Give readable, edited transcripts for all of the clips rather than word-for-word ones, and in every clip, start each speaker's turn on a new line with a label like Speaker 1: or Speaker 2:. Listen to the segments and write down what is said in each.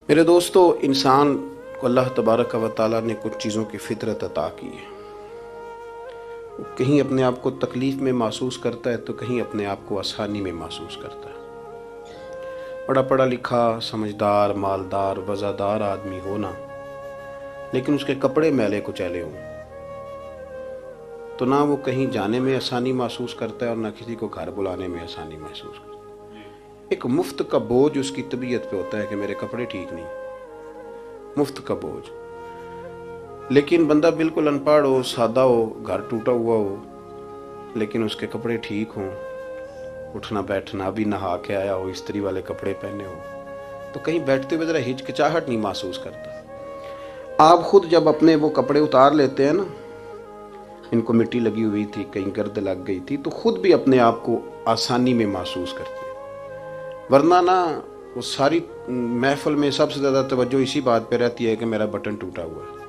Speaker 1: میرے دوستو، انسان کو اللہ تبارک و تعالیٰ نے کچھ چیزوں کی فطرت عطا کی ہے۔ وہ کہیں اپنے آپ کو تکلیف میں محسوس کرتا ہے تو کہیں اپنے آپ کو آسانی میں محسوس کرتا ہے۔ بڑا پڑھا لکھا، سمجھدار، مالدار، وزادار آدمی ہونا، لیکن اس کے کپڑے میلے کچیلے ہوں تو نہ وہ کہیں جانے میں آسانی محسوس کرتا ہے اور نہ کسی کو گھر بلانے میں آسانی محسوس کرتا ہے۔ ایک مفت کا بوجھ اس کی طبیعت پہ ہوتا ہے کہ میرے کپڑے ٹھیک نہیں، مفت کا بوجھ۔ لیکن بندہ بالکل ان پڑھ ہو، سادہ ہو، گھر ٹوٹا ہوا ہو، لیکن اس کے کپڑے ٹھیک ہوں، اٹھنا بیٹھنا، ابھی نہا کے آیا ہو، استری والے کپڑے پہنے ہو، تو کہیں بیٹھتے ہوئے ذرا ہچکچاہٹ نہیں محسوس کرتا۔ آپ خود جب اپنے وہ کپڑے اتار لیتے ہیں نا، ان کو مٹی لگی ہوئی تھی، کہیں گرد لگ گئی تھی، تو خود بھی اپنے آپ کو آسانی میں محسوس کرتے ہیں۔ ورنہ نا وہ ساری محفل میں سب سے زیادہ توجہ اسی بات پہ رہتی ہے کہ میرا بٹن ٹوٹا ہوا ہے،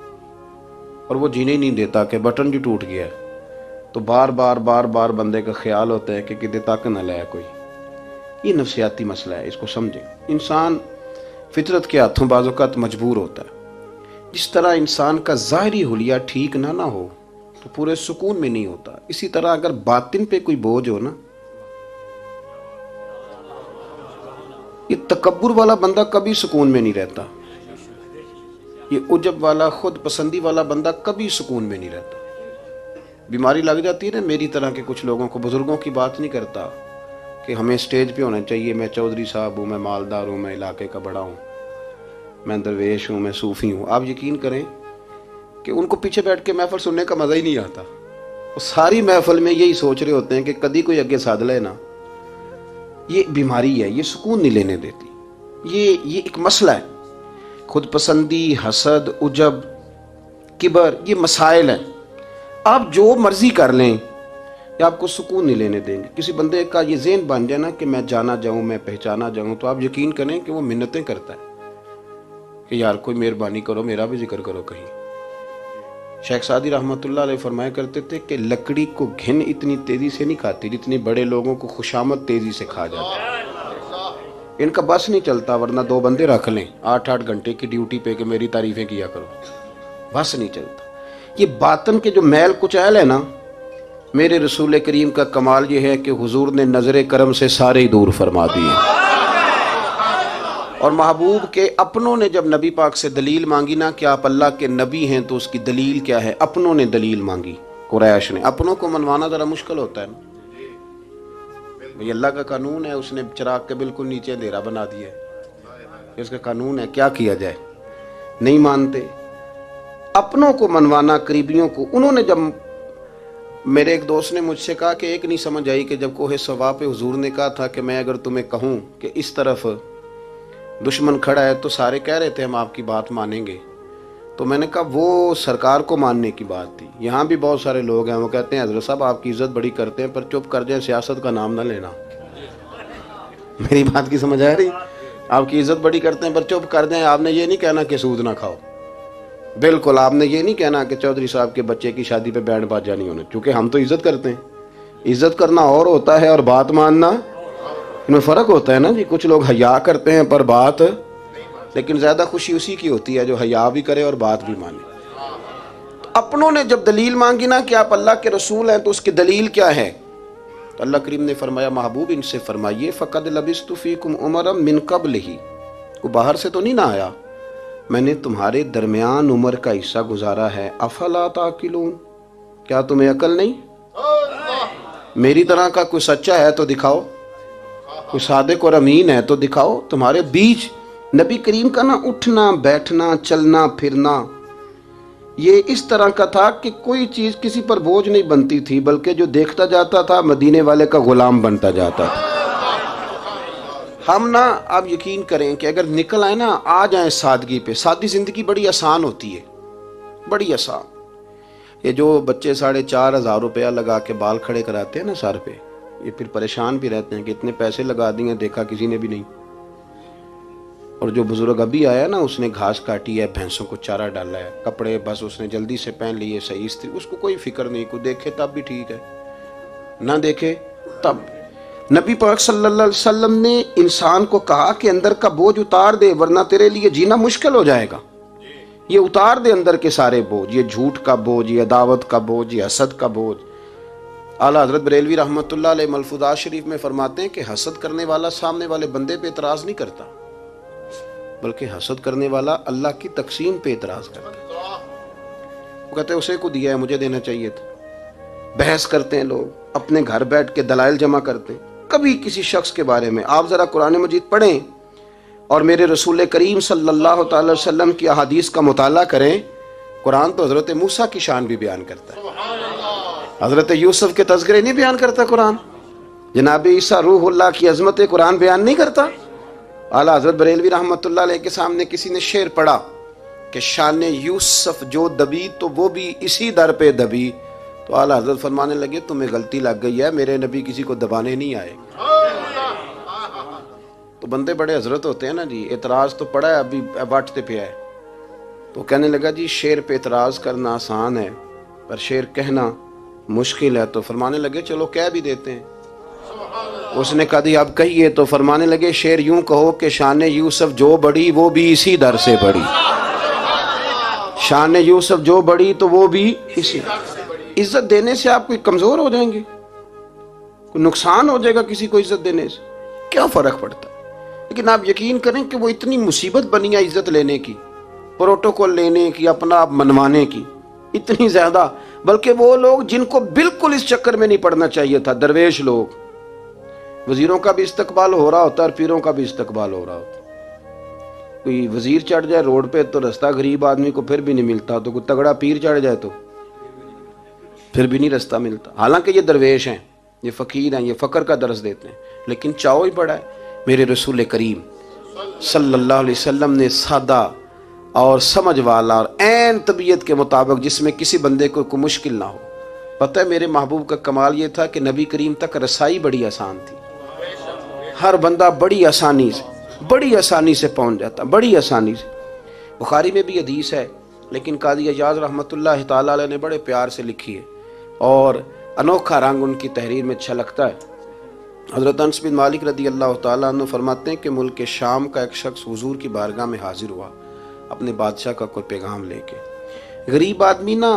Speaker 1: اور وہ جینے نہیں دیتا کہ بٹن جو ٹوٹ گیا ہے، تو بار بار بندے کا خیال ہوتا ہے کہ کدے تک نہ لائے کوئی۔ یہ نفسیاتی مسئلہ ہے، اس کو سمجھیں۔ انسان فطرت کے ہاتھوں بعض اوقات مجبور ہوتا ہے۔ جس طرح انسان کا ظاہری حلیہ ٹھیک نہ ہو تو پورے سکون میں نہیں ہوتا، اسی طرح اگر باطن پہ کوئی بوجھ ہو نا، یہ تکبر والا بندہ کبھی سکون میں نہیں رہتا، یہ عجب والا، خود پسندی والا بندہ کبھی سکون میں نہیں رہتا۔ بیماری لگ جاتی ہے نا میری طرح کے کچھ لوگوں کو، بزرگوں کی بات نہیں کرتا کہ ہمیں سٹیج پہ ہونا چاہیے، میں چودھری صاحب ہوں، میں مالدار ہوں، میں علاقے کا بڑا ہوں، میں درویش ہوں، میں صوفی ہوں۔ آپ یقین کریں کہ ان کو پیچھے بیٹھ کے محفل سننے کا مزہ ہی نہیں آتا، وہ ساری محفل میں یہی سوچ رہے ہوتے ہیں کہ کدی کوئی اگے ساتھ لے نا۔ یہ بیماری ہے، یہ سکون نہیں لینے دیتی، یہ ایک مسئلہ ہے۔ خود پسندی، حسد، عجب، کبر، یہ مسائل ہیں۔ آپ جو مرضی کر لیں، یہ آپ کو سکون نہیں لینے دیں گے۔ کسی بندے کا یہ ذہن بن جائے نا کہ میں جانا جاؤں، میں پہچانا جاؤں، تو آپ یقین کریں کہ وہ منتیں کرتا ہے کہ یار کوئی مہربانی کرو، میرا بھی ذکر کرو کہیں۔ شیخ سعدی رحمۃ اللہ علیہ فرمایا کرتے تھے کہ لکڑی کو گھن اتنی تیزی سے نہیں کھاتی جتنی بڑے لوگوں کو خوشامد تیزی سے کھا جاتا ہے۔ ان کا بس نہیں چلتا، ورنہ 2 بندے رکھ لیں 8 گھنٹے کی ڈیوٹی پہ کہ میری تعریفیں کیا کرو، بس نہیں چلتا۔ یہ باطن کے جو میل کچیل ہے نا، میرے رسول کریم کا کمال یہ ہے کہ حضور نے نظر کرم سے سارے ہی دور فرما دیے۔ اور محبوب کے اپنوں نے جب نبی پاک سے دلیل مانگی نا کہ آپ اللہ کے نبی ہیں تو اس کی دلیل کیا ہے، اپنوں نے دلیل مانگی، قریش نے۔ اپنوں کو منوانا ذرا مشکل ہوتا ہے نا، بھئی اللہ کا قانون ہے، اس نے چراغ کے بالکل نیچے اندھیرا بنا دیا ہے، اس کا قانون ہے، کیا کیا جائے، نہیں مانتے۔ اپنوں کو منوانا، قریبیوں کو۔ انہوں نے جب، میرے ایک دوست نے مجھ سے کہا کہ ایک نہیں سمجھ آئی کہ جب کوہ صفا پہ حضور نے کہا تھا کہ میں اگر تمہیں کہوں کہ اس طرف دشمن کھڑا ہے تو سارے کہہ رہے تھے ہم آپ کی بات مانیں گے، تو میں نے کہا وہ سرکار کو ماننے کی بات تھی۔ یہاں بھی بہت سارے لوگ ہیں وہ کہتے ہیں حضرت صاحب آپ کی عزت بڑی کرتے ہیں پر چپ کر جائیں، سیاست کا نام نہ لینا۔ میری بات کی سمجھ آ رہی؟ آپ کی عزت بڑی کرتے ہیں پر چپ کر جائیں، آپ نے یہ نہیں کہنا کہ سود نہ کھاؤ، بالکل آپ نے یہ نہیں کہنا کہ چودھری صاحب کے بچے کی شادی پہ بینڈ باجہ نہیں ہونا، کیونکہ ہم تو عزت کرتے ہیں۔ عزت کرنا اور ہوتا ہے اور بات ماننا، ان میں فرق ہوتا ہے نا جی۔ کچھ لوگ حیا کرتے ہیں پر بات، لیکن زیادہ خوشی اسی کی ہوتی ہے جو حیا بھی کرے اور بات بھی مانے۔ تو اپنوں نے جب دلیل مانگی نا کہ آپ اللہ کے رسول ہیں تو اس کی دلیل کیا ہے، تو اللہ کریم نے فرمایا محبوب ان سے فرمائیے فقد لبثت فیکم عمرا من قبلہ، وہ باہر سے تو نہیں نہ آیا، میں نے تمہارے درمیان عمر کا حصہ گزارا ہے، افلا تعقلون، کیا تمہیں عقل نہیں؟ میری طرح کا کوئی سچا ہے تو دکھاؤ، کوئی صادق اور امین ہے تو دکھاؤ۔ تمہارے بیچ نبی کریم کا نا اٹھنا بیٹھنا چلنا پھرنا یہ اس طرح کا تھا کہ کوئی چیز کسی پر بوجھ نہیں بنتی تھی، بلکہ جو دیکھتا جاتا تھا مدینے والے کا غلام بنتا جاتا تھا۔ ہم نا آپ یقین کریں کہ اگر نکل آئے نا، آ جائیں سادگی پہ، سادی زندگی بڑی آسان ہوتی ہے، بڑی آسان۔ یہ جو بچے 4,500 روپیہ لگا کے بال کھڑے کراتے ہیں نا سر پہ، یہ پھر پریشان بھی رہتے ہیں کہ اتنے پیسے لگا دیے دیکھا کسی نے بھی نہیں۔ اور جو بزرگ ابھی آیا نا، اس نے گھاس کاٹی ہے، بھینسوں کو چارہ ڈالا ہے، کپڑے بس اس نے جلدی سے پہن لیے صحیح، اس کو کوئی فکر نہیں، کوئی دیکھے تب بھی ٹھیک ہے، نہ دیکھے تب۔ نبی پاک صلی اللہ علیہ وسلم نے انسان کو کہا کہ اندر کا بوجھ اتار دے ورنہ تیرے لیے جینا مشکل ہو جائے گا. یہ اتار دے اندر کے سارے بوجھ، یہ جھوٹ کا بوجھ، یہ عداوت کا بوجھ، یہ حسد کا بوجھ. اعلیٰ حضرت بریلوی رحمۃ اللہ علیہ ملفوظات شریف میں فرماتے ہیں کہ حسد کرنے والا سامنے والے بندے پہ اعتراض نہیں کرتا، بلکہ حسد کرنے والا اللہ کی تقسیم پہ اعتراض کرتا ہے. وہ کہتے ہیں اسے کو دیا ہے مجھے دینا چاہیے تھا. بحث کرتے ہیں لوگ، اپنے گھر بیٹھ کے دلائل جمع کرتے ہیں. کبھی کسی شخص کے بارے میں آپ ذرا قرآن مجید پڑھیں اور میرے رسول کریم صلی اللہ تعالی وسلم کی احادیث کا مطالعہ کریں. قرآن تو حضرت موسیٰ کی شان بھی بیان کرتا ہے، حضرت یوسف کے تذکرے نہیں بیان کرتا قرآن، جناب عیسیٰ روح اللہ کی عظمت قرآن بیان نہیں کرتا. اعلیٰ حضرت بریلوی رحمۃ اللہ علیہ کے سامنے کسی نے شعر پڑھا کہ شان یوسف جو دبی تو وہ بھی اسی در پہ دبی، تو اعلیٰ حضرت فرمانے لگے تمہیں غلطی لگ گئی ہے، میرے نبی کسی کو دبانے نہیں آئے. تو بندے بڑے حضرت ہوتے ہیں نا جی، اعتراض تو پڑا ہے ابھی باٹتے پہ ہے. تو کہنے لگا جی شعر پہ اعتراض کرنا آسان ہے پر شعر کہنا مشکل ہے. تو فرمانے لگے چلو کہہ بھی دیتے ہیں. اس نے کہا دی اب کہیے. تو فرمانے لگے شعر یوں کہو کہ شان یوسف جو بڑی وہ بھی اسی در سے بڑی، شان یوسف جو بڑی تو وہ بھی اسی. عزت دینے سے آپ کوئی کمزور ہو جائیں گے؟ کوئی نقصان ہو جائے گا کسی کو عزت دینے سے؟ کیا فرق پڑتا ہے؟ لیکن آپ یقین کریں کہ وہ اتنی مصیبت بنی ہے عزت لینے کی، پروٹوکول لینے کی، اپنا آپ منوانے کی، اتنی زیادہ. بلکہ وہ لوگ جن کو بالکل اس چکر میں نہیں پڑنا چاہیے تھا، درویش لوگ، وزیروں کا بھی استقبال ہو رہا ہوتا ہے اور پیروں کا بھی استقبال ہو رہا ہوتا ہے. کوئی وزیر چڑھ جائے روڈ پہ تو رستہ غریب آدمی کو پھر بھی نہیں ملتا، تو کوئی تگڑا پیر چڑھ جائے تو پھر بھی نہیں رستہ ملتا. حالانکہ یہ درویش ہیں، یہ فقیر ہیں، یہ فقر کا درس دیتے ہیں، لیکن چاؤ ہی بڑا ہے. میرے رسول کریم صلی اللہ علیہ وسلم نے سادہ اور سمجھ والا اور عین طبیعت کے مطابق جس میں کسی بندے کو کوئی مشکل نہ ہو. پتہ ہے میرے محبوب کا کمال یہ تھا کہ نبی کریم تک رسائی بڑی آسان تھی. ہر بندہ بڑی آسانی سے پہنچ جاتا، بڑی آسانی سے. بخاری میں بھی حدیث ہے لیکن قاضی اعجاز رحمۃ اللہ تعالی علیہ نے بڑے پیار سے لکھی ہے اور انوکھا رنگ ان کی تحریر میں چھلکتا ہے. حضرت انس بن مالک رضی اللہ تعالیٰ عنہ فرماتے ہیں کہ ملک شام کا ایک شخص حضور کی بارگاہ میں حاضر ہوا اپنے بادشاہ کا کوئی پیغام لے کے. غریب آدمی نا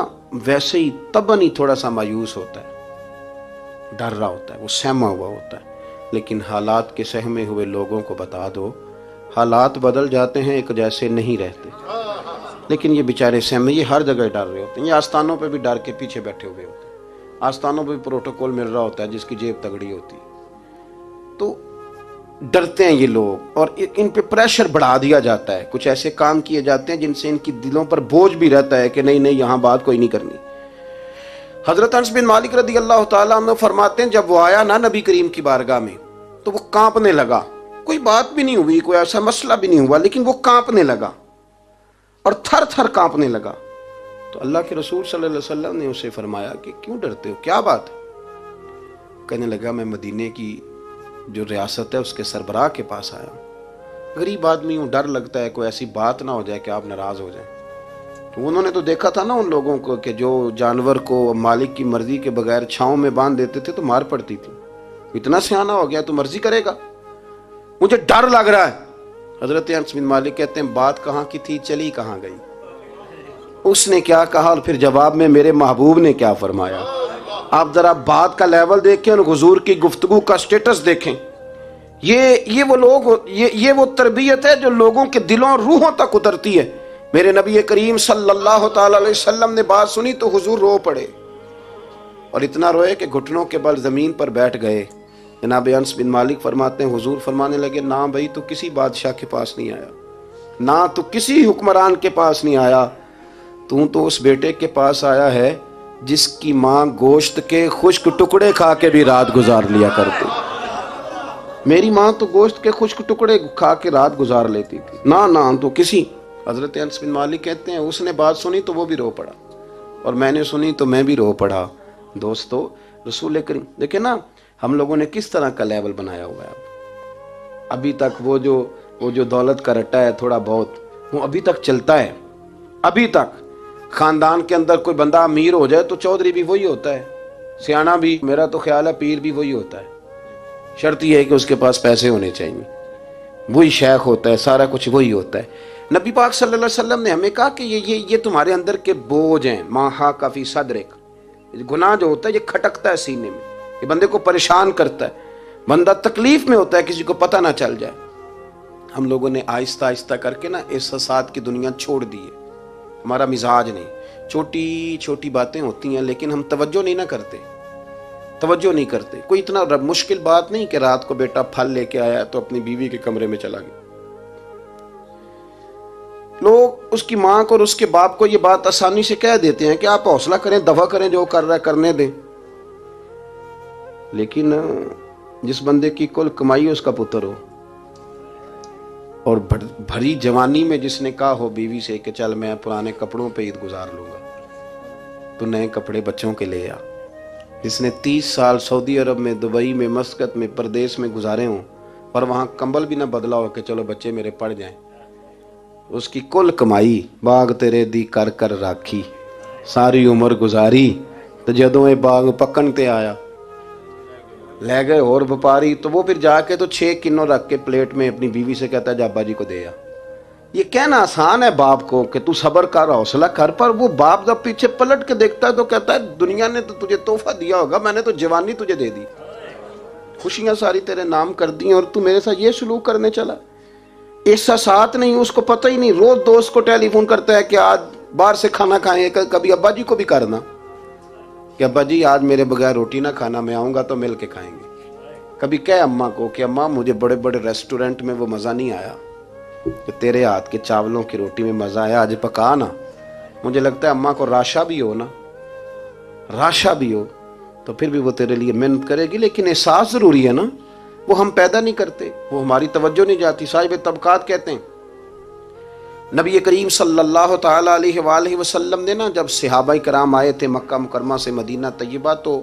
Speaker 1: ویسے ہی طبعاً ہی تھوڑا سا مایوس ہوتا ہے، ڈر رہا ہوتا ہے، وہ سہما ہوا ہوتا ہے. لیکن حالات کے سہمے ہوئے لوگوں کو بتا دو حالات بدل جاتے ہیں، ایک جیسے نہیں رہتے. لیکن یہ بیچارے سہمے، یہ ہر جگہ ڈر رہے ہوتے ہیں. یہ آستانوں پہ بھی ڈر کے پیچھے بیٹھے ہوئے ہوتے ہیں، آستانوں پہ بھی پروٹوکول مل رہا ہوتا ہے جس کی جیب تگڑی ہوتی ہے. تو ڈرتے ہیں یہ لوگ اور ان پہ پریشر بڑھا دیا جاتا ہے. کچھ ایسے کام کیے جاتے ہیں جن سے ان کی دلوں پر بوجھ بھی رہتا ہے کہ نہیں یہاں بات کوئی نہیں کرنی. حضرت انس بن مالک رضی اللہ تعالیٰ عنہ فرماتے ہیں جب وہ آیا نا نبی کریم کی بارگاہ میں تو وہ کانپنے لگا. کوئی بات بھی نہیں ہوئی، کوئی ایسا مسئلہ بھی نہیں ہوا، لیکن وہ کانپنے لگا اور تھر تھر کانپنے لگا. تو اللہ کے رسول صلی اللہ علیہ وسلم نے اسے فرمایا کہ کیوں ڈرتے ہو، کیا بات ہے؟ کہنے لگا میں مدینے کی جو ریاست ہے اس کے سربراہ کے پاس آیا ہوں، غریب آدمی ہوں، ڈر لگتا ہے کوئی ایسی بات نہ ہو جائے کہ آپ ناراض ہو جائیں. تو انہوں نے تو دیکھا تھا نا ان لوگوں کو کہ جو جانور کو مالک کی مرضی کے بغیر چھاؤں میں باندھ دیتے تھے تو مار پڑتی تھی. اتنا سیانہ ہو گیا تو مرضی کرے گا، مجھے ڈر لگ رہا ہے. حضرت انس بن مالک کہتے ہیں بات کہاں کی تھی چلی کہاں گئی. اس نے کیا کہا اور پھر جواب میں میرے محبوب نے کیا فرمایا. آپ ذرا بات کا لیول دیکھیں اور حضور کی گفتگو کا سٹیٹس دیکھیں. یہ وہ لوگ، یہ وہ تربیت ہے جو لوگوں کے دلوں اور روحوں تک اترتی ہے. میرے نبی کریم صلی اللہ تعالی علیہ وسلم نے بات سنی تو حضور رو پڑے اور اتنا روئے کہ گھٹنوں کے بل زمین پر بیٹھ گئے. جناب انس بن مالک فرماتے ہیں حضور فرمانے لگے نہ بھائی تو کسی بادشاہ کے پاس نہیں آیا، نہ تو کسی حکمران کے پاس نہیں آیا، تو اس بیٹے کے پاس آیا ہے جس کی ماں گوشت کے خشک ٹکڑے کھا کے بھی رات گزار لیا کرتی. میری ماں تو گوشت کے خشک ٹکڑے کھا کے رات گزار لیتی تھی، نہ تو کسی. حضرت انس بن مالک کہتے ہیں اس نے بات سنی تو وہ بھی رو پڑا اور میں نے سنی تو میں بھی رو پڑا. دوستو رسول کریم دیکھیں نا ہم لوگوں نے کس طرح کا لیول بنایا ہوا ہے. ابھی تک وہ جو دولت کا رٹا ہے تھوڑا بہت وہ ابھی تک چلتا ہے. ابھی تک خاندان کے اندر کوئی بندہ امیر ہو جائے تو چودھری بھی وہی ہوتا ہے، سیانہ بھی، میرا تو خیال ہے پیر بھی وہی ہوتا ہے. شرط یہ ہے کہ اس کے پاس پیسے ہونے چاہیے، وہی شیخ ہوتا ہے، سارا کچھ وہی ہوتا ہے۔ نبی پاک صلی اللہ علیہ وسلم نے ہمیں کہا کہ یہ تمہارے اندر کے بوجھ ہیں، ما حاک فی صدرک، گناہ جو ہوتا ہے یہ کھٹکتا ہے سینے میں، یہ بندے کو پریشان کرتا ہے، بندہ تکلیف میں ہوتا ہے، کسی کو پتہ نہ چل جائے۔ ہم لوگوں نے آہستہ آہستہ کر کے نا احساسات کی دنیا چھوڑ دی ہے، ہمارا مزاج نہیں، چھوٹی چھوٹی باتیں ہوتی ہیں لیکن ہم توجہ نہیں نہ کرتے۔ کوئی اتنا مشکل بات نہیں کہ رات کو بیٹا پھل لے کے آیا تو اپنی بیوی کے کمرے میں چلا گیا۔ لوگ اس کی ماں کو اور اس کے باپ کو یہ بات آسانی سے کہہ دیتے ہیں کہ آپ حوصلہ کریں، دفع کریں، جو کر رہا ہے کرنے دیں، لیکن جس بندے کی کل کمائی اس کا پتر ہو اور بھری جوانی میں جس نے کہا ہو بیوی سے کہ چل میں پرانے کپڑوں پہ عید گزار لوں گا، تو نئے کپڑے بچوں کے لے آ، جس نے 30 سال سعودی عرب میں، دبئی میں، مسقط میں، پردیس میں گزارے ہوں اور وہاں کمبل بھی نہ بدلا ہو کہ چلو بچے میرے پڑ جائیں، اس کی کل کمائی باغ تیرے دی کر کر راکھی، ساری عمر گزاری تو جدوں یہ باغ پکن تے آیا لے گئے اور وپاری، تو وہ پھر جا کے تو 6 کنوں رکھ کے پلیٹ میں اپنی بیوی سے کہتا ہے جا ابا جی کو دے آ۔ یہ کہنا آسان ہے باپ کو کہ تو صبر کر، حوصلہ کر، پر وہ باپ جب پیچھے پلٹ کے دیکھتا ہے تو کہتا ہے دنیا نے تو تجھے تحفہ دیا ہوگا، میں نے تو جوانی تجھے دے دی، خوشیاں ساری تیرے نام کر دی اور تو میرے ساتھ یہ سلوک کرنے چلا۔ احساسات نہیں، اس کو پتہ ہی نہیں، روز دوست کو ٹیلی فون کرتا ہے کہ آج باہر سے کھانا کھائیں، کبھی ابا جی کو بھی کرنا کہ ابا جی آج میرے بغیر روٹی نہ کھانا، میں آؤں گا تو مل کے کھائیں گے۔ کبھی کہے اماں کو کہ اماں مجھے بڑے بڑے ریسٹورنٹ میں وہ مزہ نہیں آیا کہ تیرے ہاتھ کے چاولوں کی روٹی میں مزہ آیا، آج پکا نا۔ مجھے لگتا ہے اماں کو راشا بھی ہو تو پھر بھی وہ تیرے لیے محنت کرے گی، لیکن احساس ضروری ہے نا، وہ ہم پیدا نہیں کرتے، وہ ہماری توجہ نہیں جاتی۔ صاحب طبقات کہتے ہیں نبی کریم صلی اللہ تعالی علیہ وآلہ وسلم نے نا جب صحابہ کرام آئے تھے مکہ مکرمہ سے مدینہ طیبہ، تو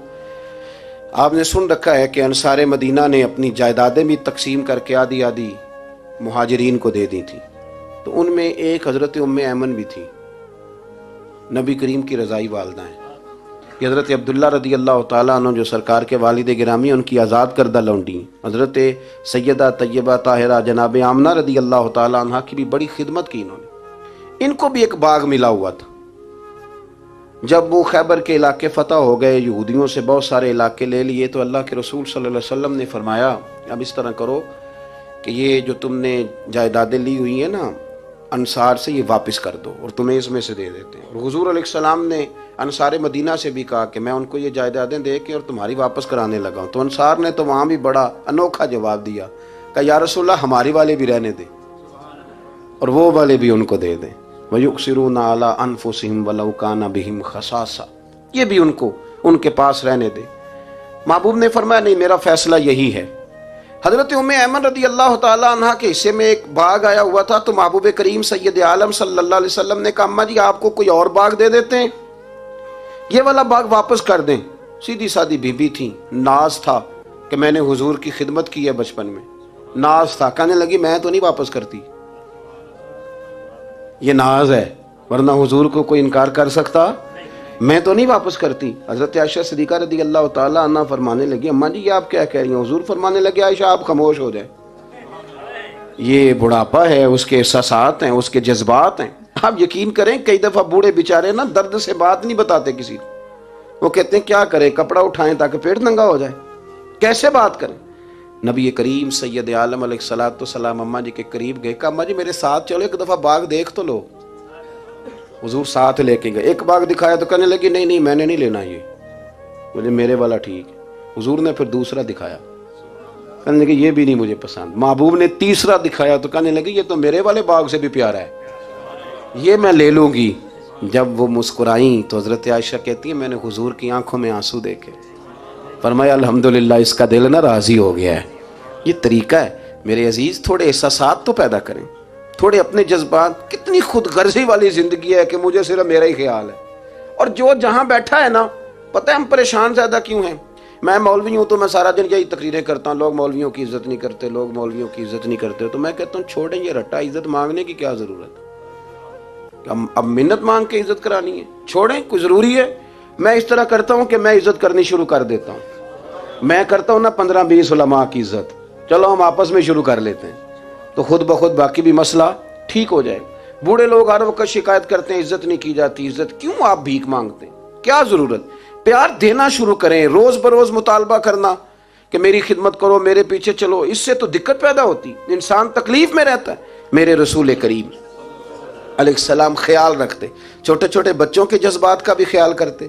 Speaker 1: آپ نے سن رکھا ہے کہ انصار مدینہ نے اپنی جائیدادیں بھی تقسیم کر کے آدھی آدھی مہاجرین کو دے دی تھی، تو ان میں ایک حضرت ام ایمن بھی تھی، نبی کریم کی رضائی والدہ ہیں۔ یہ حضرت عبداللہ رضی اللہ تعالیٰ عنہ جو سرکار کے والد گرامی، ان کی آزاد کردہ لونڈی، حضرت سیدہ طیبہ طاہرہ جناب آمنہ رضی اللہ تعالیٰ عنہ کی بھی بڑی خدمت کی انہوں نے۔ ان کو بھی ایک باغ ملا ہوا تھا۔ جب وہ خیبر کے علاقے فتح ہو گئے، یہودیوں سے بہت سارے علاقے لے لیے، تو اللہ کے رسول صلی اللہ علیہ وسلم نے فرمایا اب اس طرح کرو کہ یہ جو تم نے جائیدادیں لی ہوئی ہیں نا انصار سے، یہ واپس کر دو اور تمہیں اس میں سے دے دیتے ہیں۔ اور حضور علیہ السلام نے انصار مدینہ سے بھی کہا کہ میں ان کو یہ جائیدادیں دے کے اور تمہاری واپس کرانے لگا ہوں۔ تو انصار نے تو وہاں بھی بڑا انوکھا جواب دیا کہ یا رسول اللہ ہماری والے بھی رہنے دیں اور وہ والے بھی ان کو دے دیں۔ وَيُؤْثِرُونَ عَلَىٰ أَنفُسِهِمْ وَلَوْ كَانَ بِهِمْ خَصَاصَةٌ، یہ بھی ان کے پاس رہنے دے۔ محبوب نے فرمایا نہیں، میرا فیصلہ یہی ہے۔ حضرت ام ایمن رضی اللہ تعالیٰ عنہ کے حصے میں ایک باغ آیا ہوا تھا، تو محبوب کریم سید عالم صلی اللہ علیہ وسلم نے کہا اماں جی آپ کو کوئی اور باغ دے دیتے ہیں، یہ والا باغ واپس کر دیں۔ سیدھی سادی بی بی تھی، ناز تھا کہ میں نے حضور کی خدمت کی ہے بچپن میں، ناز تھا، کہنے لگی میں تو نہیں واپس کرتی، یہ ناز ہے، ورنہ حضور کو کوئی انکار کر سکتا، میں تو نہیں واپس کرتی۔ حضرت عائشہ صدیقہ رضی اللہ تعالیٰ عنہ فرمانے لگی اماں جی یہ آپ کیا کہہ رہی ہیں؟ حضور فرمانے لگے عائشہ آپ خاموش ہو جائیں، یہ بڑھاپا ہے، اس کے احساسات ہیں، اس کے جذبات ہیں۔ آپ یقین کریں کئی دفعہ بوڑھے بیچارے نا درد سے بات نہیں بتاتے کسی کو، وہ کہتے ہیں کیا کریں، کپڑا اٹھائیں تاکہ پیٹ ننگا ہو جائے، کیسے بات کریں۔ نبی کریم سید عالم علیہ الصلوۃ والسلام اماں جی کے قریب گئے، کہا اماں جی میرے ساتھ چلو ایک دفعہ باغ دیکھ تو لو۔ حضور ساتھ لے کے گئے، ایک باغ دکھایا تو کہنے لگی نہیں میں نے نہیں لینا، یہ مجھے میرے والا ٹھیک ہے۔ حضور نے پھر دوسرا دکھایا، کہنے لگے یہ بھی نہیں مجھے پسند۔ محبوب نے تیسرا دکھایا تو کہنے لگے یہ تو میرے والے باغ سے بھی پیارا ہے، یہ میں لے لوں گی۔ جب وہ مسکرائیں تو حضرت عائشہ کہتی ہیں میں نے حضور کی آنکھوں میں آنسو دیکھے، فرمایا الحمدللہ اس کا دل نہ راضی ہو گیا ہے۔ یہ طریقہ ہے میرے عزیز، تھوڑے احساسات تو پیدا کریں، تھوڑے اپنے جذبات۔ کتنی خود غرضی والی زندگی ہے کہ مجھے صرف میرا ہی خیال ہے، اور جو جہاں بیٹھا ہے نا، پتہ ہے ہم پریشان زیادہ کیوں ہیں؟ میں مولوی ہوں تو میں سارا دن یہی تقریریں کرتا ہوں، لوگ مولویوں کی عزت نہیں کرتے، لوگ مولویوں کی عزت نہیں کرتے، تو میں کہتا ہوں چھوڑیں یہ رٹا، عزت مانگنے کی کیا ضرورت ہے؟ اب منت مانگ کے عزت کرانی ہے؟ چھوڑیں، کوئی ضروری ہے؟ میں اس طرح کرتا ہوں کہ میں عزت کرنی شروع کر دیتا ہوں، میں کرتا ہوں نا 15-20 علماء کی عزت، چلو ہم آپس میں شروع کر لیتے ہیں، تو خود بخود باقی بھی مسئلہ ٹھیک ہو جائے. بوڑھے لوگ ہر وقت شکایت کرتے ہیں عزت نہیں کی جاتی، عزت کیوں آپ بھیک مانگتے ہیں؟ کیا ضرورت؟ پیار دینا شروع کریں، روز بروز مطالبہ کرنا کہ میری خدمت کرو، میرے پیچھے چلو، اس سے تو دقت پیدا ہوتی، انسان تکلیف میں رہتا ہے. میرے رسول کریم علیہ السلام خیال رکھتے، چھوٹے چھوٹے بچوں کے جذبات کا بھی خیال کرتے،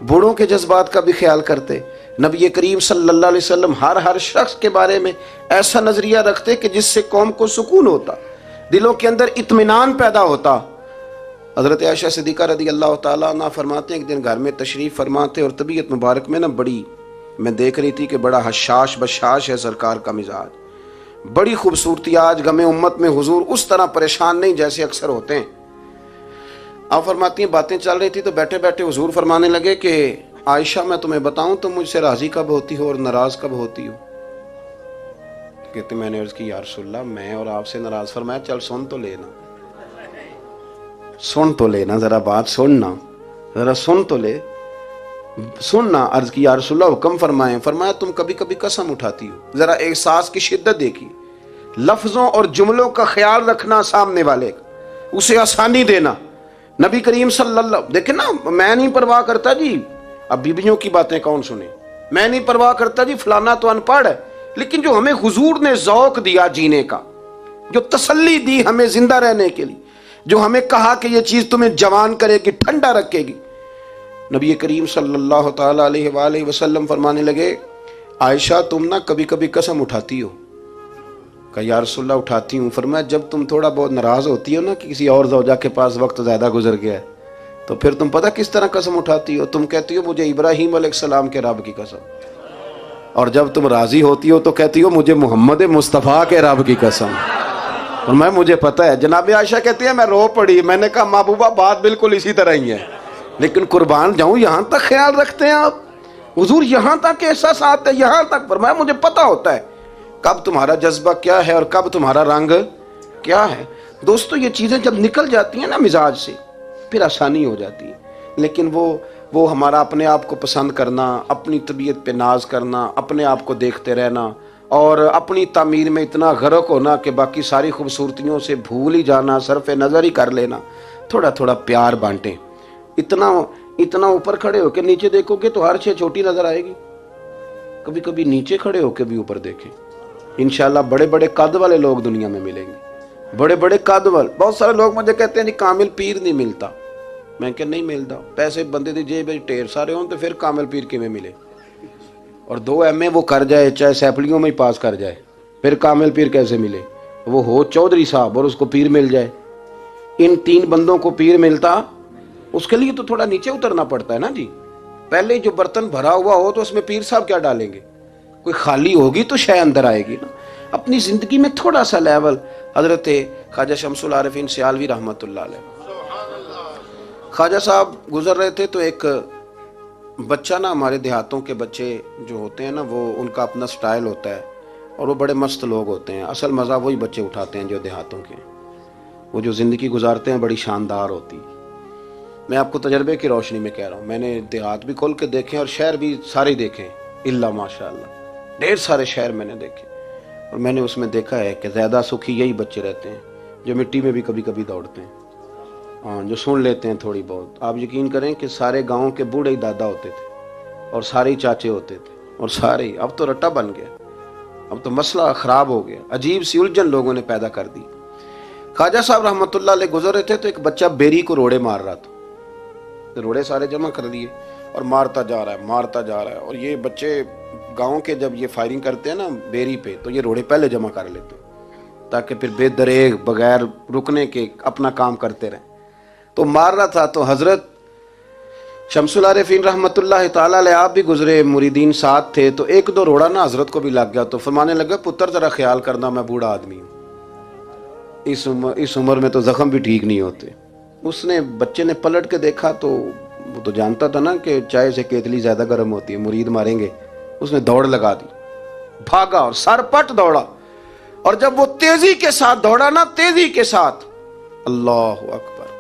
Speaker 1: بوڑھوں کے جذبات کا بھی خیال کرتے. نبی کریم صلی اللہ علیہ وسلم ہر شخص کے بارے میں ایسا نظریہ رکھتے کہ جس سے قوم کو سکون ہوتا، دلوں کے اندر اطمینان پیدا ہوتا. حضرت عائشہ صدیقہ رضی اللہ تعالیٰ عنہ فرماتے ہیں ایک دن گھر میں تشریف فرماتے اور طبیعت مبارک میں نا بڑی، میں دیکھ رہی تھی کہ بڑا حشاش بشاش ہے سرکار کا مزاج، بڑی خوبصورتی. آج غم امت میں حضور اس طرح پریشان نہیں جیسے اکثر ہوتے ہیں. آپ فرماتی ہیں باتیں چل رہی تھی تو بیٹھے بیٹھے حضور فرمانے لگے کہ عائشہ میں تمہیں بتاؤں تم مجھ سے راضی کب ہوتی ہو اور ناراض کب ہوتی ہو؟ کہتے میں نے عرض کی یا رسول اللہ میں اور آپ سے ناراض. فرمایا چل سن تو لینا، سن تو لینا، ذرا بات سننا، ذرا سن تو لے، سننا. عرض کی یا رسول اللہ حکم فرمائیں. فرمایا تم کبھی کبھی قسم اٹھاتی ہو، ذرا احساس کی شدت دیکھی، لفظوں اور جملوں کا خیال رکھنا، سامنے والے کا اسے آسانی دینا. نبی کریم صلی اللہ، دیکھیں نا، میں نہیں پرواہ کرتا جی، اب بیویوں کی باتیں کون سنے، میں نہیں پرواہ کرتا جی فلانا تو ان پڑھ ہے، لیکن جو ہمیں حضور نے ذوق دیا جینے کا، جو تسلی دی ہمیں زندہ رہنے کے لیے، جو ہمیں کہا کہ یہ چیز تمہیں جوان کرے گی، ٹھنڈا رکھے گی. نبی کریم صلی اللہ تعالی علیہ وآلہ وسلم فرمانے لگے عائشہ تم نا کبھی کبھی قسم اٹھاتی ہو؟ کہا یا رسول اللہ اٹھاتی ہوں. فرمایا جب تم تھوڑا بہت ناراض ہوتی ہو نا کہ کسی اور زوجہ کے پاس وقت زیادہ گزر گیا ہے، تو پھر تم پتہ کس طرح قسم اٹھاتی ہو؟ تم کہتی ہو مجھے ابراہیم علیہ السلام کے رب کی قسم، اور جب تم راضی ہوتی ہو تو کہتی ہو مجھے محمد مصطفیٰ کے رب کی قسم. اور میں مجھے پتہ ہے. جناب عائشہ کہتی ہے میں رو پڑی، میں نے کہا محبوبہ بات بالکل اسی طرح ہی ہے، لیکن قربان جاؤں یہاں تک خیال رکھتے ہیں آپ حضور، یہاں تک احساسات ہے، یہاں تک. فرمایا مجھے پتہ ہوتا ہے کب تمہارا جذبہ کیا ہے اور کب تمہارا رنگ کیا ہے. دوستو یہ چیزیں جب نکل جاتی ہیں نا مزاج سے پھر آسانی ہو جاتی ہے. لیکن وہ ہمارا اپنے آپ کو پسند کرنا، اپنی طبیعت پہ ناز کرنا، اپنے آپ کو دیکھتے رہنا اور اپنی تعمیر میں اتنا غرق ہونا کہ باقی ساری خوبصورتیوں سے بھول ہی جانا، صرف نظر ہی کر لینا. تھوڑا تھوڑا پیار بانٹیں. اتنا اوپر کھڑے ہو کے نیچے دیکھو گے تو ہر چیز چھوٹی نظر آئے گی. کبھی کبھی نیچے کھڑے ہو کے بھی اوپر دیکھیں، انشاءاللہ بڑے بڑے قد والے لوگ دنیا میں ملیں گے، بڑے بڑے قد والے. بہت سارے لوگ مجھے کہتے ہیں جی کامل پیر نہیں ملتا. میں کہ نہیں ملتا، پیسے بندے دی جیب ٹھیر سارے ہوں تو پھر کامل پیر کیویں ملے؟ اور 2 ایم اے وہ کر جائے، چاہے سیپلیوں میں ہی پاس کر جائے، پھر کامل پیر کیسے ملے؟ وہ ہو چودھری صاحب اور اس کو پیر مل جائے. ان 3 بندوں کو پیر ملتا، اس کے لیے تو تھوڑا نیچے اترنا پڑتا ہے نا جی. پہلے جو برتن بھرا ہوا ہو تو اس میں پیر صاحب کیا ڈالیں گے؟ کوئی خالی ہوگی تو شے اندر آئے گی نا. اپنی زندگی میں تھوڑا سا لیول. حضرت خواجہ شمس العارفین سیالوی رحمۃ اللہ علیہ، خواجہ صاحب گزر رہے تھے تو ایک بچہ نا، ہمارے دیہاتوں کے بچے جو ہوتے ہیں نا وہ ان کا اپنا سٹائل ہوتا ہے اور وہ بڑے مست لوگ ہوتے ہیں. اصل مزہ وہی بچے اٹھاتے ہیں جو دیہاتوں کے، وہ جو زندگی گزارتے ہیں بڑی شاندار ہوتی. میں آپ کو تجربے کی روشنی میں کہہ رہا ہوں، میں نے دیہات بھی کھول کے دیکھے اور شہر بھی سارے دیکھے، اللہ ماشاء اللہ ڈھیر سارے شہر میں نے دیکھے. اور میں نے اس میں دیکھا ہے کہ زیادہ سکھی یہی بچے رہتے ہیں جو مٹی میں بھی کبھی کبھی دوڑتے ہیں، ہاں جو سن لیتے ہیں تھوڑی بہت. آپ یقین کریں کہ سارے گاؤں کے بوڑھے ہی دادا ہوتے تھے اور سارے ہی چاچے ہوتے تھے اور سارے ہی. اب تو رٹا بن گیا، اب تو مسئلہ خراب ہو گیا، عجیب سی الجھن لوگوں نے پیدا کر دی. خواجہ صاحب رحمۃ اللہ علیہ گزر رہے تھے تو ایک بچہ بیری کو روڑے مار رہا تھا. روڑے سارے جمع کر دیے اور مارتا جا رہا ہے. اور یہ بچے گاؤں کے جب یہ فائرنگ کرتے ہیں نا بیری پہ تو یہ روڑے پہلے جمع کر لیتے تاکہ پھر بے دریغ بغیر رکنے کے اپنا کام کرتے رہیں. تو مار رہا تھا تو حضرت شمس العارفین رحمۃ اللہ تعالی علیہ آپ بھی گزرے، مریدین ساتھ تھے، تو 1-2 روڑا نا حضرت کو بھی لگ گیا. تو فرمانے لگا پتر ذرا خیال کرنا، میں بوڑھا آدمی ہوں، اس عمر میں تو زخم بھی ٹھیک نہیں ہوتے. اس نے بچے نے پلٹ کے دیکھا تو وہ تو جانتا تھا نا کہ چائے سے کیتلی زیادہ گرم ہوتی ہے، مرید ماریں گے. اس نے دوڑ لگا دی، بھاگا اور سر پٹ دوڑا. اور جب وہ تیزی کے ساتھ دوڑا نا، تیزی کے ساتھ، اللہ اکبر،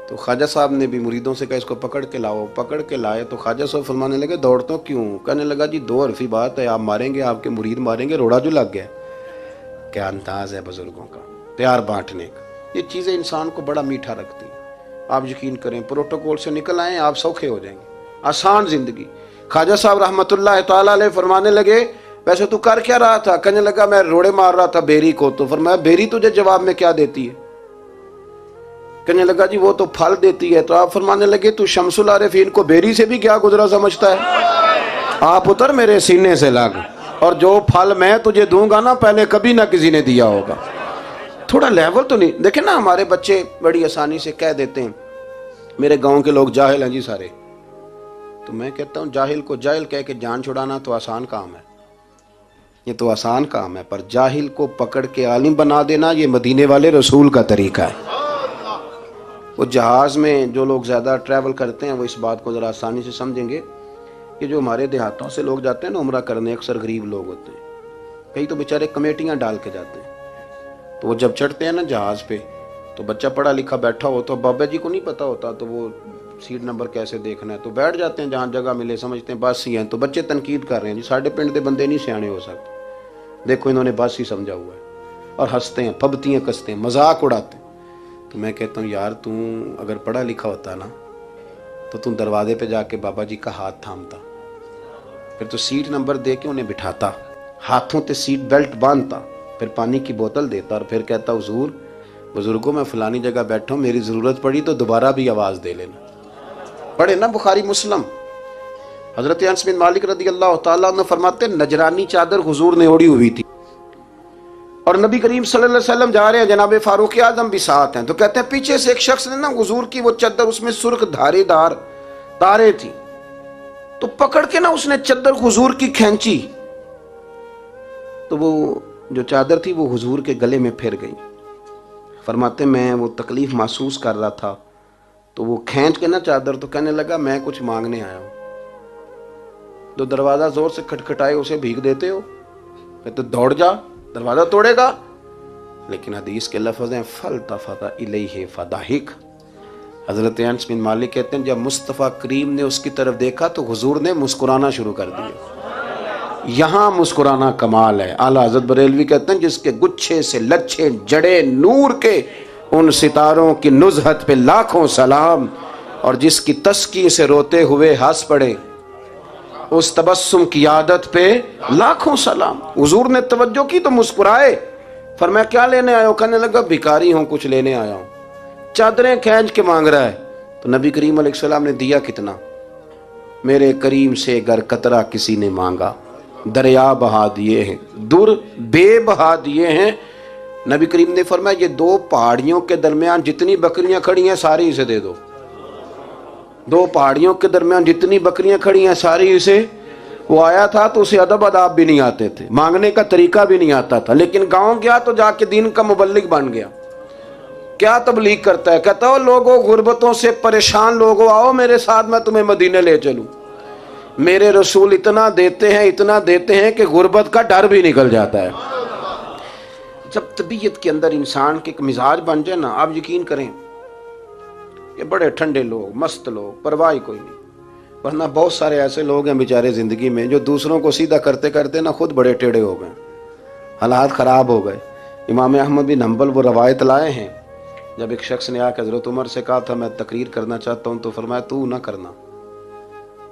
Speaker 1: تو خواجہ صاحب نے بھی مریدوں سے کہا اس کو پکڑ کے لاؤ، پکڑ کے لائے تو خواجہ صاحب فرمانے لگے دوڑتا کیوں؟ کہنے لگا جی دو حرفی بات ہے، آپ ماریں گے، آپ کے مرید ماریں گے، روڑا جو لگ گیا۔ کیا انداز ہے بزرگوں کا، پیار بانٹنے کا۔ یہ چیزیں انسان کو بڑا میٹھا رکھتی ہیں۔ آپ یقین کریں پروٹوکول سے نکل آئیں آپ سوکھے ہو جائیں گے، آسان زندگی۔ خواجہ صاحب رحمۃ اللہ تعالیٰ علیہ فرمانے لگے ویسے تو کر کیا رہا تھا؟ کہنے لگا میں روڑے مار رہا تھا بیری کو۔ تو فرمایا بیری تجھے جواب میں کیا دیتی ہے؟ کہنے لگا جی وہ تو پھل دیتی ہے۔ تو آپ فرمانے لگے تو شمس العارفین کو بیری سے بھی کیا گزرا سمجھتا ہے؟ آپ اتر میرے سینے سے لگ، اور جو پھل میں تجھے دوں گا نا پہلے کبھی نہ کسی نے دیا ہوگا۔ تھوڑا لیول تو نہیں دیکھیں نا، ہمارے بچے بڑی آسانی سے کہہ دیتے ہیں میرے گاؤں کے لوگ جاہل ہیں جی سارے۔ تو میں کہتا ہوں جاہل کو جاہل کہہ کے جان چھڑانا تو آسان کام ہے، یہ تو آسان کام ہے، پر جاہل کو پکڑ کے عالم بنا دینا یہ مدینے والے رسول کا طریقہ ہے۔ وہ جہاز میں جو لوگ زیادہ ٹریول کرتے ہیں وہ اس بات کو ذرا آسانی سے سمجھیں گے کہ جو ہمارے دیہاتوں سے لوگ جاتے ہیں نا عمرہ کرنے، اکثر غریب لوگ ہوتے ہیں، کئی تو بیچارے کمیٹیاں ڈال کے جاتے ہیں۔ تو وہ جب چڑھتے ہیں نا جہاز پہ تو بچہ پڑھا لکھا بیٹھا ہو تو بابا جی کو نہیں پتا ہوتا، تو وہ سیٹ نمبر کیسے دیکھنا ہے، تو بیٹھ جاتے ہیں جہاں جگہ ملے، سمجھتے ہیں بس ہی ہیں۔ تو بچے تنقید کر رہے ہیں جی ساڈے پنڈ دے بندے نہیں سیانے ہو سکتے، دیکھو انہوں نے بس ہی سمجھا ہوا ہے، اور ہنستے ہیں، پھبتیاں کستے ہیں، مذاق اڑاتے ہیں۔ تو میں کہتا ہوں یار تو اگر پڑھا لکھا ہوتا نا تو تم دروازے پہ جا کے بابا جی کا ہاتھ تھامتا، پھر تو سیٹ نمبر دے کے انہیں بٹھاتا، ہاتھوں تے سیٹ بیلٹ باندھتا، پھر پانی کی بوتل دیتا اور پھر کہتا حضور بزرگوں میں فلانی جگہ بیٹھا ہوں، میری ضرورت پڑی تو دوبارہ بھی آواز دے لینا۔ پڑھے نا بخاری مسلم، حضرت انس بن مالک رضی اللہ تعالیٰ عنہ فرماتے ہیں نجرانی چادر حضور نے اوڑی ہوئی تھی اور نبی کریم صلی اللہ علیہ وسلم جا رہے ہیں، جناب فاروق اعظم بھی ساتھ ہیں، تو کہتے ہیں پیچھے سے ایک شخص نے نا حضور کی وہ چادر، اس میں سرخ دھارے دار تارے تھی، تو پکڑ کے نا اس نے چادر حضور کی کھینچی، تو وہ جو چادر تھی وہ حضور کے گلے میں پھر گئی۔ فرماتے میں وہ تکلیف محسوس کر رہا تھا، تو وہ کھینچ کے نا چادر، تو کہنے لگا میں کچھ مانگنے آیا ہوں۔ تو دروازہ زور سے کھٹکھٹائے اسے بھیگ دیتے ہو، کہتے دوڑ جا دروازہ توڑے گا، لیکن حدیث کے لفظ ہیں فَالْتَفَتَ إِلَيْهِ فَضَحِكَ۔ حضرت انس بن مالک کہتے ہیں جب مصطفیٰ کریم نے اس کی طرف دیکھا تو حضور نے مسکرانا شروع کر دیا۔ یہاں مسکرانا کمال ہے۔ اعلیٰ حضرت بریلوی کہتے ہیں جس کے گچھے سے لچھے جڑے نور کے ان ستاروں کی نزہت پہ لاکھوں سلام، اور جس کی تسکی سے روتے ہوئے ہنس پڑے اس تبسم کی عادت پہ لاکھوں سلام۔ حضور نے توجہ کی تو مسکرائے، فرمایا کیا لینے آیا ہو؟ کہنے لگا بھکاری ہوں، کچھ لینے آیا ہوں۔ چادریں کھینچ کے مانگ رہا ہے، تو نبی کریم علیہ السلام نے دیا کتنا؟ میرے کریم سے گر قطرہ کسی نے مانگا دریا بہا دیے ہیں، در بے بہا دیے ہیں۔ نبی کریم نے فرمایا یہ دو پہاڑیوں کے درمیان جتنی بکریاں کھڑی ہیں ساری اسے دے دو، دو پہاڑیوں کے درمیان جتنی بکریاں کھڑی ہیں ساری اسے۔ وہ آیا تھا تو اسے ادب آداب بھی نہیں آتے تھے، مانگنے کا طریقہ بھی نہیں آتا تھا، لیکن گاؤں گیا تو جا کے دین کا مبلغ بن گیا۔ کیا تبلیغ کرتا ہے؟ کہتا ہو لوگوں غربتوں سے پریشان لوگوں آؤ میرے ساتھ، میں تمہیں مدینے لے چلوں۔ میرے رسول اتنا دیتے ہیں، اتنا دیتے ہیں کہ غربت کا ڈر بھی نکل جاتا ہے۔ جب طبیعت کے اندر انسان کے ایک مزاج بن جائے نا، آپ یقین کریں یہ بڑے ٹھنڈے لوگ، مست لوگ، پرواہ کوئی نہیں۔ ورنہ بہت سارے ایسے لوگ ہیں بیچارے زندگی میں جو دوسروں کو سیدھا کرتے کرتے نا خود بڑے ٹیڑے ہو گئے، حالات خراب ہو گئے۔ امام احمد بن حنبل وہ روایت لائے ہیں، جب ایک شخص نے آ کے حضرت عمر سے کہا تھا میں تقریر کرنا چاہتا ہوں، تو فرمایا تو نہ کرنا۔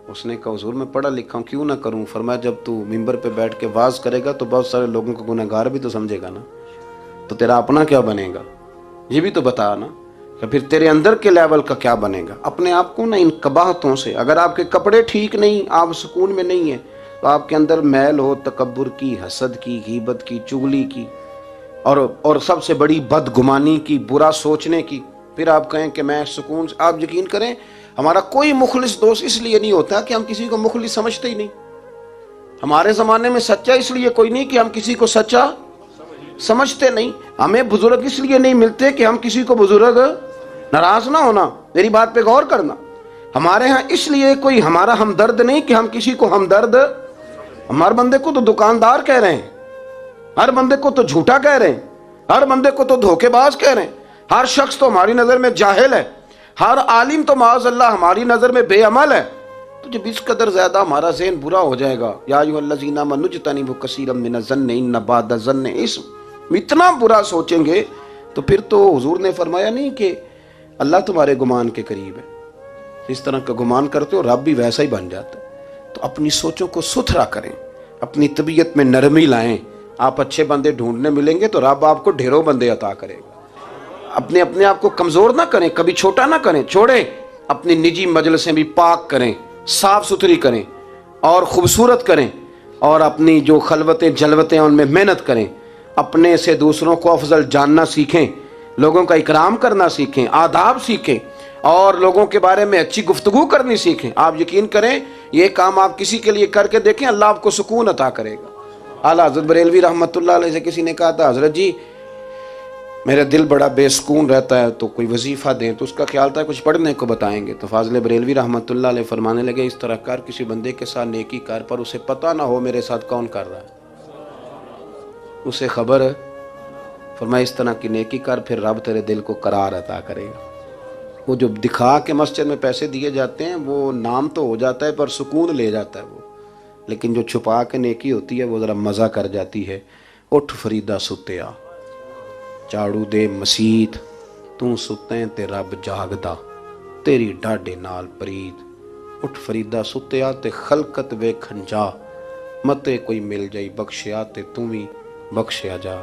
Speaker 1: اس نے کہا حضور میں پڑھا لکھا ہوں کیوں نہ کروں؟ فرمایا جب تو ممبر پہ بیٹھ کے واز کرے گا تو بہت سارے لوگوں کو گنہگار بھی تو سمجھے گا نا، تو تیرا اپنا کیا بنے گا؟ یہ بھی تو بتا نا، کہ پھر تیرے اندر کے لیول کا کیا بنے گا؟ اپنے آپ کو نا ان قباحتوں سے، اگر آپ کے کپڑے ٹھیک نہیں، آپ سکون میں نہیں ہیں، تو آپ کے اندر میل ہو تکبر کی، حسد کی، غیبت کی، چغلی کی، اور سب سے بڑی بدگمانی کی، برا سوچنے کی، پھر آپ کہیں کہ میں سکون سے۔ آپ یقین کریں ہمارا کوئی مخلص دوست اس لیے نہیں ہوتا کہ ہم کسی کو مخلص سمجھتے ہی نہیں۔ ہمارے زمانے میں سچا اس لیے کوئی نہیں کہ ہم کسی کو سچا سمجھتے نہیں۔ ہمیں بزرگ اس لیے نہیں ملتے کہ ہم کسی کو بزرگ، ناراض نہ ہونا، میری بات پہ غور کرنا، ہمارے ہاں اس لیے کوئی ہمارا ہمدرد نہیں کہ ہم کسی کو ہمدرد، ہمارے بندے کو تو دکاندار کہہ رہے ہیں، ہر بندے کو تو جھوٹا کہہ رہے ہیں، ہر بندے کو تو دھوکے باز کہہ رہے ہیں، ہر شخص تو ہماری نظر میں جاہل ہے، ہر عالم تو معاذ اللہ ہماری نظر میں بے عمل ہے، تو جب اس قدر زیادہ ہمارا ذہن برا ہو جائے گا، یا ایھا الذین آمنوا اجتنبوا کثیرا من الظن ان بعض الظن، اس اتنا برا سوچیں گے تو پھر تو حضور نے فرمایا نہیں کہ اللہ تمہارے گمان کے قریب ہے، اس طرح کا گمان کرتے ہو رب بھی ویسا ہی بن جاتا ہے۔ تو اپنی سوچوں کو ستھرا کریں، اپنی طبیعت میں نرمی لائیں۔ آپ اچھے بندے ڈھونڈنے ملیں گے تو رب آپ کو ڈھیروں بندے عطا کرے گا۔ اپنے آپ کو کمزور نہ کریں، کبھی چھوٹا نہ کریں، چھوڑیں۔ اپنی نجی مجلسیں بھی پاک کریں، صاف ستھری کریں اور خوبصورت کریں، اور اپنی جو خلوتیں جلوتیں ان میں محنت کریں۔ اپنے سے دوسروں کو افضل جاننا سیکھیں، لوگوں کا اکرام کرنا سیکھیں، آداب سیکھیں، اور لوگوں کے بارے میں اچھی گفتگو کرنی سیکھیں۔ آپ یقین کریں یہ کام آپ کسی کے لیے کر کے دیکھیں، اللہ آپ کو سکون عطا کرے گا۔ اعلیٰ حضرت بریلوی رحمۃ اللہ علیہ سے کسی نے کہا تھا، حضرت جی میرا دل بڑا بے سکون رہتا ہے تو کوئی وظیفہ دیں، تو اس کا خیال تھا کچھ پڑھنے کو بتائیں گے۔ تو فاضل بریلوی رحمۃ اللہ علیہ فرمانے لگے، اس طرح کر، کسی بندے کے ساتھ نیکی کر، پر اسے پتہ نہ ہو میرے ساتھ کون کر رہا ہے، اسے خبر ہے۔ فرمایا اس طرح کی نیکی کر، پھر رب تیرے دل کو قرار عطا کرے گا۔ وہ جو دکھا کے مسجد میں پیسے دیے جاتے ہیں وہ نام تو ہو جاتا ہے پر سکون لے جاتا ہے وہ، لیکن جو چھپا کے نیکی ہوتی ہے وہ ذرا مزہ کر جاتی ہے۔ اٹھ فریدا ستیا، جھاڑو دے مسیت، تو ستیں تے رب جاگدا، تیری ڈاڈے نال پرید۔ اٹھ فریدا ستیا تے خلقت ویکھن جا، متے کوئی مل جائی بخشیا تے تو بھی بخشیا جا۔